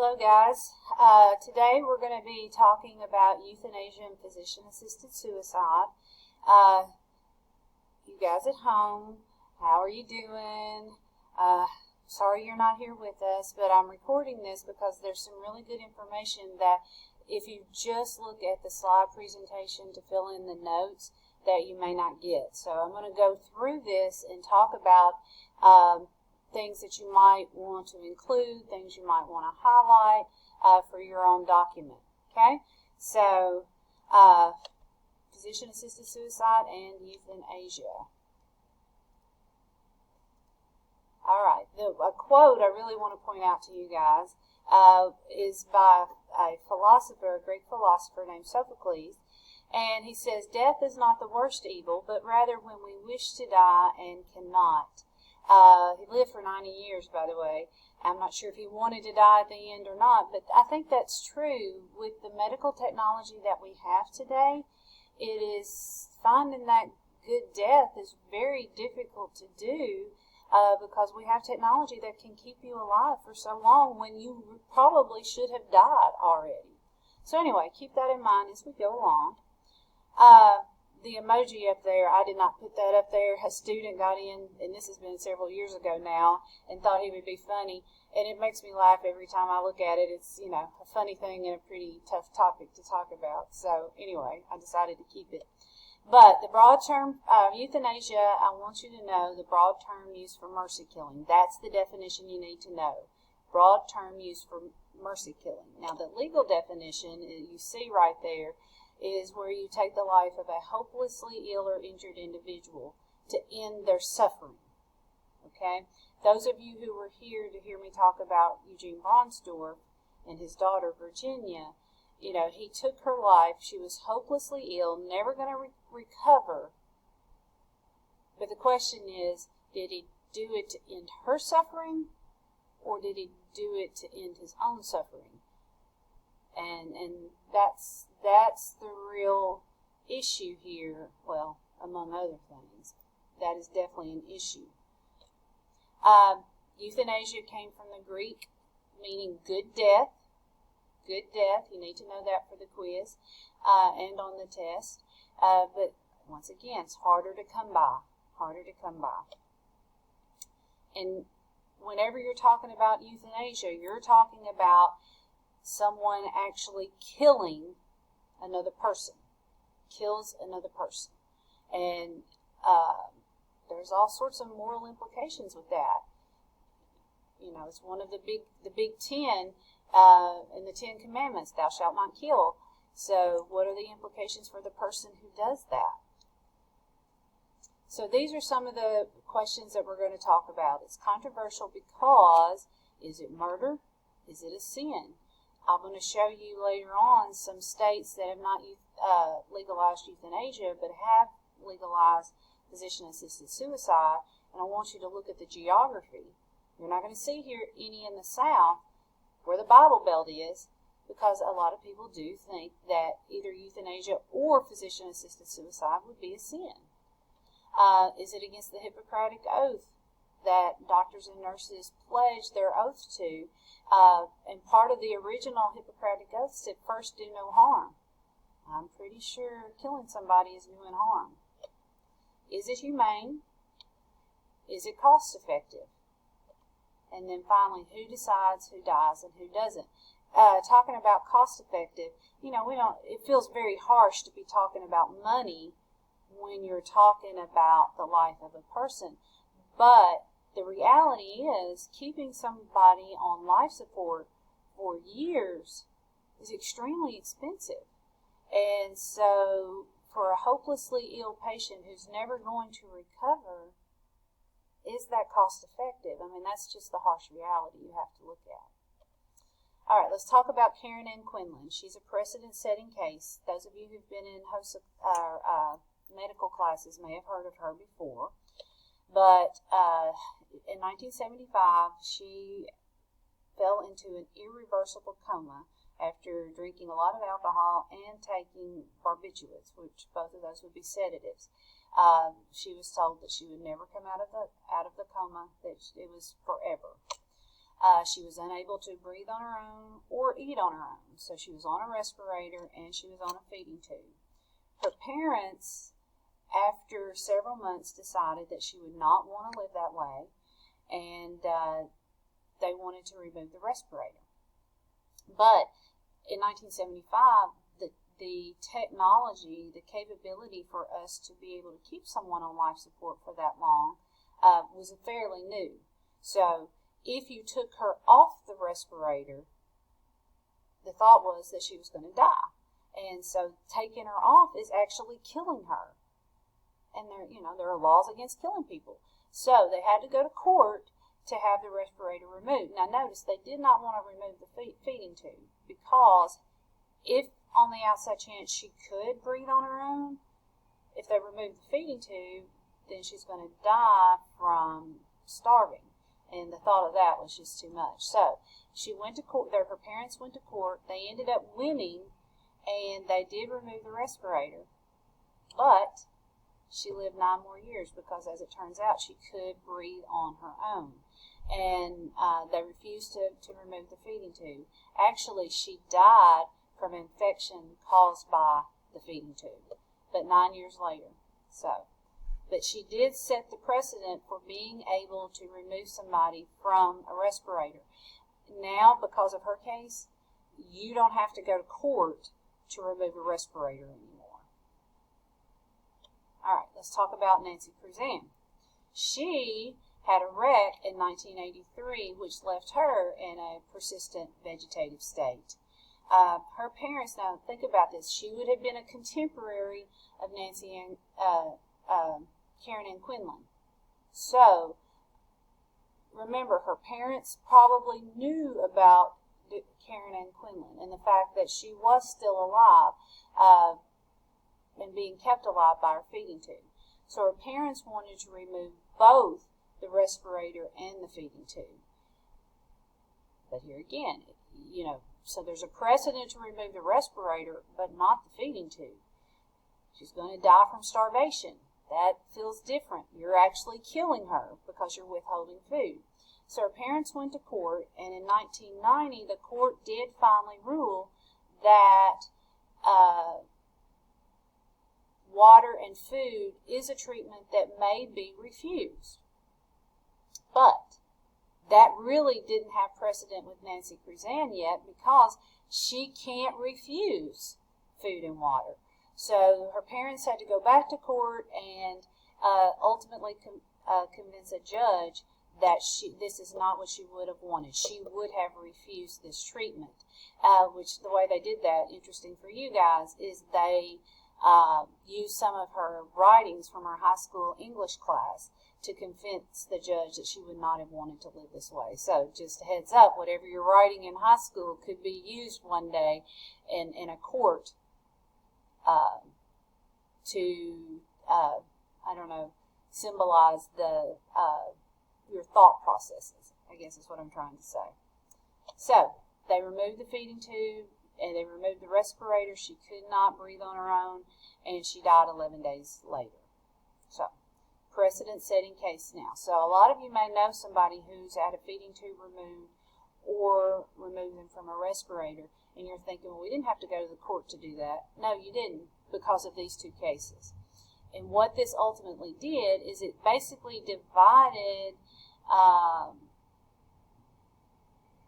Hello guys. Today we're going to be talking about euthanasia and physician-assisted suicide. You guys at home, how are you doing? Sorry you're not here with us, but I'm recording this because there's some really good information that if you just look at the slide presentation to fill in the notes that you may not get. So I'm going to go through this and talk about things that you might want to include, things you might want to highlight for your own document. Okay, so physician-assisted suicide and euthanasia. All right, a quote I really want to point out to you guys is by a philosopher, a Greek philosopher named Sophocles, and he says, "Death is not the worst evil, but rather when we wish to die and cannot." He lived for 90 years, by the way. I'm not sure if he wanted to die at the end or not, but I think that's true. With the medical technology that we have today, it is finding that good death is very difficult to do because we have technology that can keep you alive for so long when you probably should have died already. So anyway, keep that in mind as we go along. The emoji up there, I did not put that up there. A student got in, and this has been several years ago now, and thought he would be funny, and it makes me laugh every time I look at it. It's, you know, a funny thing and a pretty tough topic to talk about. So anyway, I decided to keep it. But the broad term euthanasia, I want you to know the broad term used for mercy killing. That's the definition you need to know. Broad term used for mercy killing. Now the legal definition you see right there is where you take the life of a hopelessly ill or injured individual to end their suffering. Okay? Those of you who were here to hear me talk about Eugene Bronsdorf and his daughter Virginia, you know, he took her life. She was hopelessly ill, never going to recover. But the question is, did he do it to end her suffering, or did he do it to end his own suffering? And that's the real issue here. Well, among other things, that is definitely an issue. Euthanasia came from the Greek, meaning good death. Good death. You need to know that for the quiz and on the test. But once again, it's harder to come by. Harder to come by. And whenever you're talking about euthanasia, you're talking about someone actually killing another person. Kills another person. And there's all sorts of moral implications with that. You know, it's one of the big 10 in the 10 Commandments, thou shalt not kill. So what are the implications for the person who does that? So these are some of the questions that we're going to talk about. It's controversial because, is it murder? Is it a sin? I'm going to show you later on some states that have not legalized euthanasia but have legalized physician-assisted suicide, and I want you to look at the geography. You're not going to see here any in the South where the Bible Belt is, because a lot of people do think that either euthanasia or physician-assisted suicide would be a sin. Is it against the Hippocratic Oath that doctors and nurses pledge their oath to? And part of the original Hippocratic Oath said, first do no harm. I'm pretty sure killing somebody is doing harm. Is it humane? Is it cost effective? And then finally, who decides who dies and who doesn't? Talking about cost effective, you know, it feels very harsh to be talking about money when you're talking about the life of a person. But the reality is, keeping somebody on life support for years is extremely expensive. And so for a hopelessly ill patient who's never going to recover, is that cost effective? I mean, that's just the harsh reality you have to look at. All right, let's talk about Karen Ann Quinlan. She's a precedent-setting case. Those of you who've been in medical classes may have heard of her before. But in 1975, she fell into an irreversible coma after drinking a lot of alcohol and taking barbiturates, which both of those would be sedatives. She was told that she would never come out of the coma, that it was forever. She was unable to breathe on her own or eat on her own. So she was on a respirator and she was on a feeding tube. Her parents, after several months, decided that she would not want to live that way, and they wanted to remove the respirator. But in 1975, the technology, the capability for us to be able to keep someone on life support for that long was fairly new. So if you took her off the respirator, the thought was that she was going to die. And so taking her off is actually killing her. And there are laws against killing people. So they had to go to court to have the respirator removed. Now notice, they did not want to remove the feeding tube, because if on the outside chance she could breathe on her own, if they remove the feeding tube, then she's going to die from starving. And the thought of that was just too much. So she went to court. Her parents went to court. They ended up winning, and they did remove the respirator. But she lived 9 more years because, as it turns out, she could breathe on her own. And they refused to remove the feeding tube. Actually, she died from infection caused by the feeding tube, but 9 years later. But she did set the precedent for being able to remove somebody from a respirator. Now, because of her case, you don't have to go to court to remove a respirator anymore. All right, let's talk about Nancy Cruzan. She had a wreck in 1983, which left her in a persistent vegetative state. Her parents, now think about this, she would have been a contemporary of Nancy and Karen Ann Quinlan. So, remember, her parents probably knew about Karen Ann Quinlan and the fact that she was still alive and being kept alive by her feeding tube. So her parents wanted to remove both the respirator and the feeding tube. But here again, so there's a precedent to remove the respirator, but not the feeding tube. She's going to die from starvation. That feels different. You're actually killing her because you're withholding food. So her parents went to court, and in 1990, the court did finally rule that water and food is a treatment that may be refused. But that really didn't have precedent with Nancy Cruzan yet, because she can't refuse food and water. So her parents had to go back to court and ultimately convince a judge that this is not what she would have wanted. She would have refused this treatment, which the way they did that, interesting for you guys, is they used some of her writings from her high school English class to convince the judge that she would not have wanted to live this way. So just a heads up, whatever you're writing in high school could be used one day in a court to symbolize your thought processes, I guess is what I'm trying to say. So they removed the feeding tube and they removed the respirator. She could not breathe on her own, and she died 11 days later. So precedent-setting case now. So a lot of you may know somebody who's had a feeding tube removed or removed them from a respirator, and you're thinking, well, we didn't have to go to the court to do that. No, you didn't, because of these two cases. And what this ultimately did is it basically divided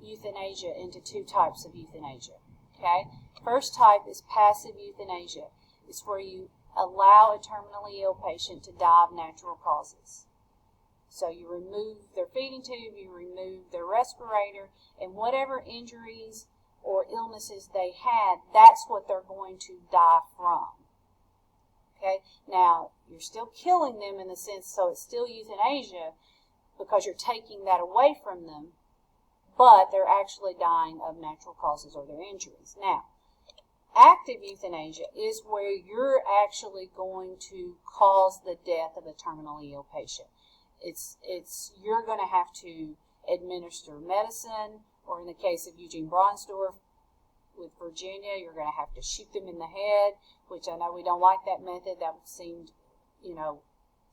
euthanasia into two types of euthanasia. Okay? First type is passive euthanasia. It's where you allow a terminally ill patient to die of natural causes. So you remove their feeding tube, you remove their respirator, and whatever injuries or illnesses they had, that's what they're going to die from. Okay? Now, you're still killing them in the sense, so it's still euthanasia because you're taking that away from them, but they're actually dying of natural causes or their injuries. Now, active euthanasia is where you're actually going to cause the death of a terminally ill patient. You're going to have to administer medicine, or in the case of Eugene Bronsdorf with Virginia, you're going to have to shoot them in the head, which I know we don't like that method. That seemed,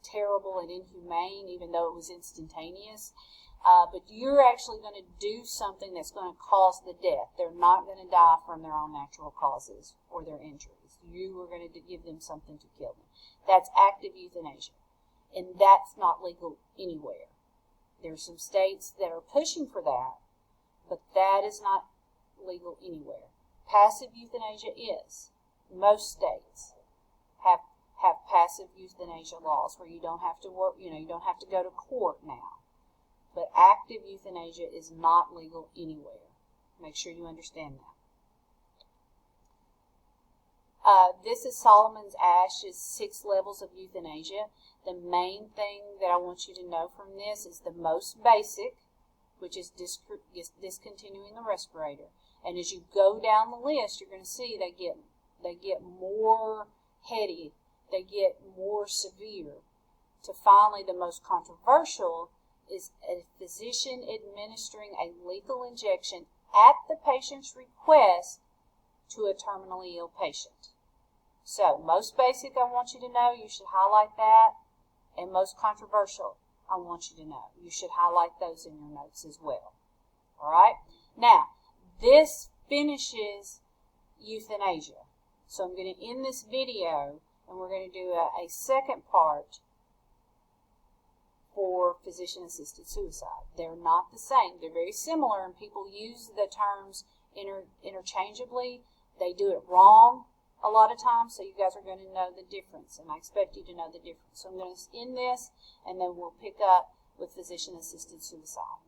terrible and inhumane, even though it was instantaneous. but you're actually going to do something that's going to cause the death. They're not going to die from their own natural causes or their injuries. You are going to give them something to kill them. That's active euthanasia, and that's not legal anywhere. There are some states that are pushing for that, but that is not legal anywhere. Passive euthanasia is. Most states have passive euthanasia laws where you don't have to work, you don't have to go to court now. But active euthanasia is not legal anywhere. Make sure you understand that. This is Solomon's Ash's 6 levels of euthanasia. The main thing that I want you to know from this is the most basic, which is discontinuing the respirator. And as you go down the list, you're going to see they get more heady, they get more severe, to finally the most controversial is a physician administering a lethal injection at the patient's request to a terminally ill patient. So, most basic, I want you to know, you should highlight that, and most controversial, I want you to know. You should highlight those in your notes as well. Alright? Now, this finishes euthanasia. So I'm going to end this video, and we're going to do a second part for physician-assisted suicide. They're not the same. They're very similar, and people use the terms interchangeably. They do it wrong a lot of times, so you guys are going to know the difference, and I expect you to know the difference. So I'm going to end this, and then we'll pick up with physician-assisted suicide.